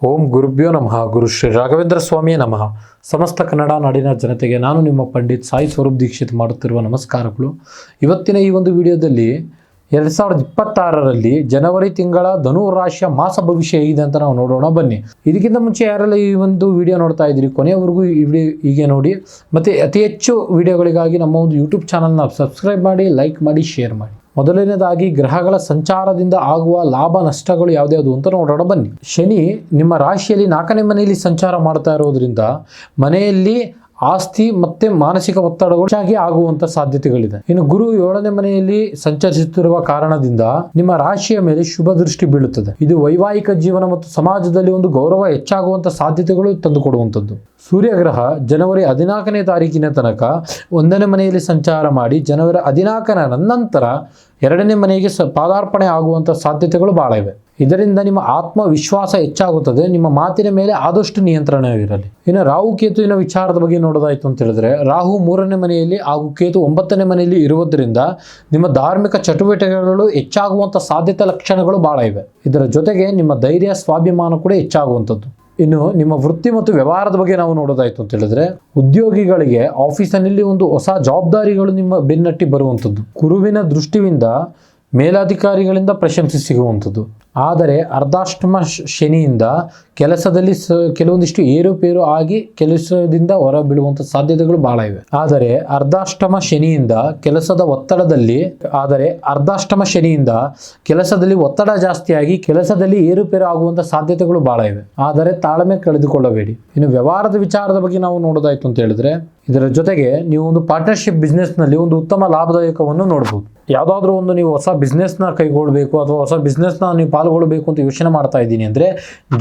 ಓಂ ಗುರುಭ್ಯೋ ನಮಃ. ಗುರು ಶ್ರೀ ರಾಘವೇಂದ್ರ ಸ್ವಾಮಿಯೇ ನಮಃ. ಸಮಸ್ತ ಕನ್ನಡ ನಾಡಿನ ಜನತೆಗೆ ನಾನು ನಿಮ್ಮ ಪಂಡಿತ್ ಸಾಯಿ ಸ್ವರೂಪ್ ದೀಕ್ಷಿತ್ ಮಾಡುತ್ತಿರುವ ನಮಸ್ಕಾರಗಳು. ಇವತ್ತಿನ ಈ ಒಂದು ವಿಡಿಯೋದಲ್ಲಿ 2026ರಲ್ಲಿ ಜನವರಿ ತಿಂಗಳ ಧನು ರಾಶಿಯ ಮಾಸ ಭವಿಷ್ಯ ಹೇಗಿದೆ ಅಂತ ನಾವು ನೋಡೋಣ ಬನ್ನಿ. ಇದಕ್ಕಿಂತ ಮುಂಚೆ ಯಾರೆಲ್ಲ ಈ ಒಂದು ವಿಡಿಯೋ ನೋಡ್ತಾ ಇದ್ದೀರಿ ಕೊನೆಯವರೆಗೂ ಈ ವಿಡಿಯೋ ಹೀಗೆ ನೋಡಿ, ಮತ್ತು ಅತಿ ಹೆಚ್ಚು ವಿಡಿಯೋಗಳಿಗಾಗಿ ನಮ್ಮ ಒಂದು ಯೂಟ್ಯೂಬ್ ಚಾನಲ್ನ ಸಬ್ಸ್ಕ್ರೈಬ್ ಮಾಡಿ, ಲೈಕ್ ಮಾಡಿ, ಶೇರ್ ಮಾಡಿ. ಮೊದಲನೇದಾಗಿ ಗ್ರಹಗಳ ಸಂಚಾರದಿಂದ ಆಗುವ ಲಾಭ ನಷ್ಟಗಳು ಯಾವುದ್ಯಾವುದು ಅಂತ ನೋಡೋಣ ಬನ್ನಿ. ಶನಿ ನಿಮ್ಮ ರಾಶಿಯಲ್ಲಿ 4ನೇ ಮನೆಯಲ್ಲಿ ಸಂಚಾರ ಮಾಡ್ತಾ ಇರೋದ್ರಿಂದ ಮನೆಯಲ್ಲಿ ಆಸ್ತಿ ಮತ್ತೆ ಮಾನಸಿಕ ಒತ್ತಡಗಳು ಹೆಚ್ಚಾಗಿ ಆಗುವಂತ ಸಾಧ್ಯತೆಗಳಿದೆ. ಇನ್ನು ಗುರು 7ನೇ ಮನೆಯಲ್ಲಿ ಸಂಚರಿಸುತ್ತಿರುವ ಕಾರಣದಿಂದ ನಿಮ್ಮ ರಾಶಿಯ ಮೇಲೆ ಶುಭ ದೃಷ್ಟಿ ಬೀಳುತ್ತದೆ. ಇದು ವೈವಾಹಿಕ ಜೀವನ ಮತ್ತು ಸಮಾಜದಲ್ಲಿ ಒಂದು ಗೌರವ ಹೆಚ್ಚಾಗುವಂತ ಸಾಧ್ಯತೆಗಳು ತಂದುಕೊಡುವಂಥದ್ದು. ಸೂರ್ಯಗ್ರಹ ಜನವರಿ 14ನೇ ತಾರೀಕಿನ ತನಕ 1ನೇ ಮನೆಯಲ್ಲಿ ಸಂಚಾರ ಮಾಡಿ ಜನವರಿ 14ರ ನಂತರ 2ನೇ ಮನೆಗೆ ಪಾದಾರ್ಪಣೆ ಆಗುವಂತ ಸಾಧ್ಯತೆಗಳು ಬಹಳ ಇವೆ. ಇದರಿಂದ ನಿಮ್ಮ ಆತ್ಮವಿಶ್ವಾಸ ಹೆಚ್ಚಾಗುತ್ತದೆ. ನಿಮ್ಮ ಮಾತಿನ ಮೇಲೆ ಆದಷ್ಟು ನಿಯಂತ್ರಣವಿರಲಿ. ಇನ್ನು ರಾಹು ಕೇತುವಿನ ವಿಚಾರದ ಬಗ್ಗೆ ನೋಡೋದಾಯ್ತು ಅಂತ ಹೇಳಿದ್ರೆ, ರಾಹು 3ನೇ ಮನೆಯಲ್ಲಿ ಹಾಗೂ ಕೇತು 9ನೇ ಮನೆಯಲ್ಲಿ ಇರುವುದರಿಂದ ನಿಮ್ಮ ಧಾರ್ಮಿಕ ಚಟುವಟಿಕೆಗಳು ಹೆಚ್ಚಾಗುವಂತ ಸಾಧ್ಯತೆ ಲಕ್ಷಣಗಳು ಬಹಳ ಇವೆ. ಇದರ ಜೊತೆಗೆ ನಿಮ್ಮ ಧೈರ್ಯ ಸ್ವಾಭಿಮಾನ ಕೂಡ ಹೆಚ್ಚಾಗುವಂಥದ್ದು. ಇನ್ನು ನಿಮ್ಮ ವೃತ್ತಿ ಮತ್ತು ವ್ಯವಹಾರದ ಬಗ್ಗೆ ನಾವು ನೋಡೋದಾಯ್ತು ಅಂತ ಹೇಳಿದ್ರೆ, ಉದ್ಯೋಗಿಗಳಿಗೆ ಆಫೀಸಿನಲ್ಲಿ ಒಂದು ಹೊಸ ಜವಾಬ್ದಾರಿಗಳು ನಿಮ್ಮ ಬೆನ್ನಟ್ಟಿ ಬರುವಂಥದ್ದು. ಗುರುವಿನ ದೃಷ್ಟಿಯಿಂದ ಮೇಲಾಧಿಕಾರಿಗಳಿಂದ ಪ್ರಶಂಸೆ ಸಿಗುವಂಥದ್ದು. ಆದರೆ ಅರ್ಧಾಷ್ಟಮ ಶನಿಯಿಂದ ಕೆಲಸದಲ್ಲಿ ಕೆಲವೊಂದಿಷ್ಟು ಏರುಪೇರು ಆಗಿ ಕೆಲಸದಿಂದ ಹೊರ ಬೀಳುವಂಥ ಸಾಧ್ಯತೆಗಳು ಬಹಳ ಇವೆ. ಆದರೆ ಅರ್ಧಾಷ್ಟಮ ಶನಿಯಿಂದ ಕೆಲಸದಲ್ಲಿ ಒತ್ತಡ ಜಾಸ್ತಿಯಾಗಿ ಕೆಲಸದಲ್ಲಿ ಏರುಪೇರು ಆಗುವಂಥ ಸಾಧ್ಯತೆಗಳು ಬಹಳ ಇವೆ. ಆದರೆ ತಾಳ್ಮೆ ಕಳೆದುಕೊಳ್ಳಬೇಡಿ. ಇನ್ನು ವ್ಯವಹಾರದ ವಿಚಾರದ ಬಗ್ಗೆ ನಾವು ನೋಡೋದಾಯ್ತು ಅಂತ ಹೇಳಿದ್ರೆ, ಇದರ ಜೊತೆಗೆ ನೀವು ಒಂದು ಪಾರ್ಟ್ನರ್ಶಿಪ್ ಬಿಸ್ನೆಸ್ನಲ್ಲಿ ಒಂದು ಉತ್ತಮ ಲಾಭದಾಯಕವನ್ನು ನೋಡ್ಬೋದು. ಯಾವುದಾದ್ರೂ ಒಂದು ನೀವು ಹೊಸ ಬಿಸ್ನೆಸ್ನ ಕೈಗೊಳ್ಳಬೇಕು ಅಥವಾ ಹೊಸ ಬಿಸ್ನೆಸ್ನ ನೀವು ಪಾಲ್ಗೊಳ್ಳಬೇಕು ಅಂತ ಯೋಚನೆ ಮಾಡ್ತಾ ಇದ್ದೀನಿ ಅಂದರೆ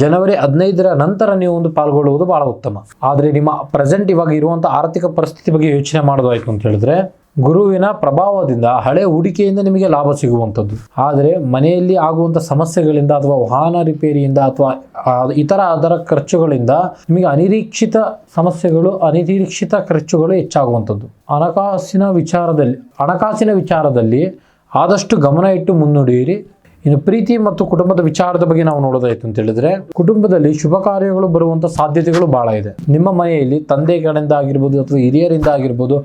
ಜನವರಿ 15ರ ನಂತರ ನೀವು ಒಂದು ಪಾಲ್ಗೊಳ್ಳುವುದು ಬಹಳ ಉತ್ತಮ. ಆದರೆ ನಿಮ್ಮ ಪ್ರೆಸೆಂಟ್ ಇವಾಗ ಇರುವಂಥ ಆರ್ಥಿಕ ಪರಿಸ್ಥಿತಿ ಬಗ್ಗೆ ಯೋಚನೆ ಮಾಡೋದಾಯ್ತು ಅಂತ ಹೇಳಿದ್ರೆ, ಗುರುವಿನ ಪ್ರಭಾವದಿಂದ ಹಳೆ ಹೂಡಿಕೆಯಿಂದ ನಿಮಗೆ ಲಾಭ ಸಿಗುವಂಥದ್ದು. ಆದರೆ ಮನೆಯಲ್ಲಿ ಆಗುವಂಥ ಸಮಸ್ಯೆಗಳಿಂದ ಅಥವಾ ವಾಹನ ರಿಪೇರಿಯಿಂದ ಅಥವಾ ಇತರ ಅದರ ಖರ್ಚುಗಳಿಂದ ನಿಮಗೆ ಅನಿರೀಕ್ಷಿತ ಸಮಸ್ಯೆಗಳು, ಅನಿರೀಕ್ಷಿತ ಖರ್ಚುಗಳು ಹೆಚ್ಚಾಗುವಂಥದ್ದು. ಹಣಕಾಸಿನ ವಿಚಾರದಲ್ಲಿ ಆದಷ್ಟು ಗಮನ ಇಟ್ಟು ಮುನ್ನಡೆಯಿರಿ. ಇನ್ನು ಪ್ರೀತಿ ಮತ್ತು ಕುಟುಂಬದ ವಿಚಾರದ ಬಗ್ಗೆ ನಾವು ನೋಡೋದಾಯ್ತು ಅಂತ ಹೇಳಿದ್ರೆ, ಕುಟುಂಬದಲ್ಲಿ ಶುಭ ಕಾರ್ಯಗಳು ಬರುವಂತ ಸಾಧ್ಯತೆಗಳು ಬಹಳ ಇದೆ. ನಿಮ್ಮ ಮನೆಯಲ್ಲಿ ತಂದೆ ಕಡೆಯಿಂದ ಆಗಿರ್ಬೋದು ಅಥವಾ ಹಿರಿಯರಿಂದ ಆಗಿರ್ಬೋದು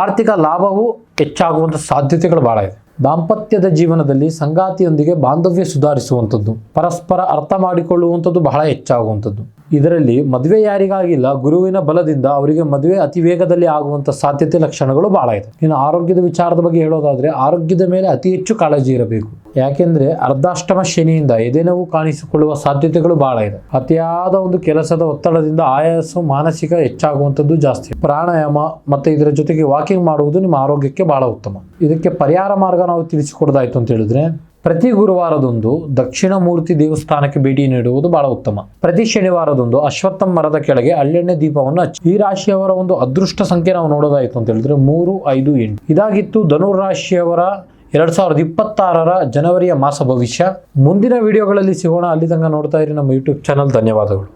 ಆರ್ಥಿಕ ಲಾಭವು ಹೆಚ್ಚಾಗುವಂತ ಸಾಧ್ಯತೆಗಳು ಬಹಳ ಇದೆ. ದಾಂಪತ್ಯದ ಜೀವನದಲ್ಲಿ ಸಂಗಾತಿಯೊಂದಿಗೆ ಬಾಂಧವ್ಯ ಸುಧಾರಿಸುವಂಥದ್ದು, ಪರಸ್ಪರ ಅರ್ಥ ಮಾಡಿಕೊಳ್ಳುವಂಥದ್ದು ಬಹಳ ಹೆಚ್ಚಾಗುವಂಥದ್ದು. ಇದರಲ್ಲಿ ಮದುವೆ ಯಾರಿಗಾಗಿಲ್ಲ, ಗುರುವಿನ ಬಲದಿಂದ ಅವರಿಗೆ ಮದುವೆ ಅತಿ ವೇಗದಲ್ಲಿ ಆಗುವಂಥ ಸಾಧ್ಯತೆ ಲಕ್ಷಣಗಳು ಬಹಳ ಇದೆ. ಇನ್ನು ಆರೋಗ್ಯದ ವಿಚಾರದ ಬಗ್ಗೆ ಹೇಳೋದಾದ್ರೆ, ಆರೋಗ್ಯದ ಮೇಲೆ ಅತಿ ಹೆಚ್ಚು ಕಾಳಜಿ ಇರಬೇಕು. ಯಾಕೆಂದ್ರೆ ಅರ್ಧಾಷ್ಟಮ ಶನಿಯಿಂದ ಎದೆನೋವು ಕಾಣಿಸಿಕೊಳ್ಳುವ ಸಾಧ್ಯತೆಗಳು ಬಹಳ ಇದೆ. ಅತಿಯಾದ ಒಂದು ಕೆಲಸದ ಒತ್ತಡದಿಂದ ಆಯಾಸ, ಮಾನಸಿಕ ಹೆಚ್ಚಾಗುವಂಥದ್ದು ಜಾಸ್ತಿ. ಪ್ರಾಣಾಯಾಮ ಮತ್ತೆ ಇದರ ಜೊತೆಗೆ ವಾಕಿಂಗ್ ಮಾಡುವುದು ನಿಮ್ಮ ಆರೋಗ್ಯಕ್ಕೆ ಬಹಳ ಉತ್ತಮ. ಇದಕ್ಕೆ ಪರಿಹಾರ ಮಾರ್ಗ ನಾವು ತಿಳಿಸಿಕೊಡೋದಾಯ್ತು ಅಂತ ಹೇಳಿದ್ರೆ, ಪ್ರತಿ ಗುರುವಾರದಂದು ದಕ್ಷಿಣ ಮೂರ್ತಿ ದೇವಸ್ಥಾನಕ್ಕೆ ಭೇಟಿ ನೀಡುವುದು ಬಹಳ ಉತ್ತಮ. ಪ್ರತಿ ಶನಿವಾರದಂದು ಅಶ್ವತ್ಥಂ ಮರದ ಕೆಳಗೆ ಹಳ್ಳೆಣ್ಣೆ ದೀಪವನ್ನು ಹಚ್ಚಿ. ಈ ರಾಶಿಯವರ ಒಂದು ಅದೃಷ್ಟ ಸಂಖ್ಯೆ ನಾವು ನೋಡೋದಾಯ್ತು ಅಂತ ಹೇಳಿದ್ರೆ 3, 5, 8. ಇದಾಗಿತ್ತು ಧನು ರಾಶಿಯವರ 2026ರ ಜನವರಿಯ ಮಾಸ ಭವಿಷ್ಯ. ಮುಂದಿನ ವಿಡಿಯೋಗಳಲ್ಲಿ ಸಿಗೋಣ. ಅಲ್ಲಿ ತನಕ ನೋಡ್ತಾ ಇರಿ ನಮ್ಮ ಯೂಟ್ಯೂಬ್ ಚಾನಲ್. ಧನ್ಯವಾದಗಳು.